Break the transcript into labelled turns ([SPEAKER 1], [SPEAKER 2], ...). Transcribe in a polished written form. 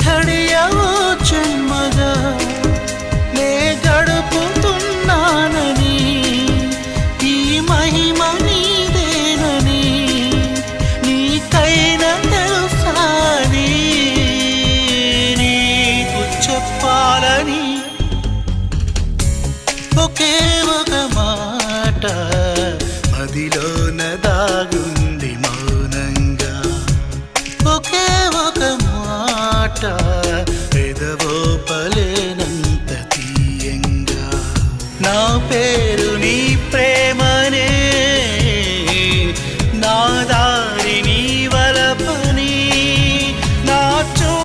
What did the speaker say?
[SPEAKER 1] ఘడియవో జన్మగా నే గడుపుతున్నానని ఈ మహిమ నీదేనని నీకైనా తెలుసాని నీకు చెప్పాలని ఒకే ఒక మాట మదిలోన దాగుంది మౌనంగా ఒకే ఒక మాట పెదవో పలేనంత తీయంగా నా పేరు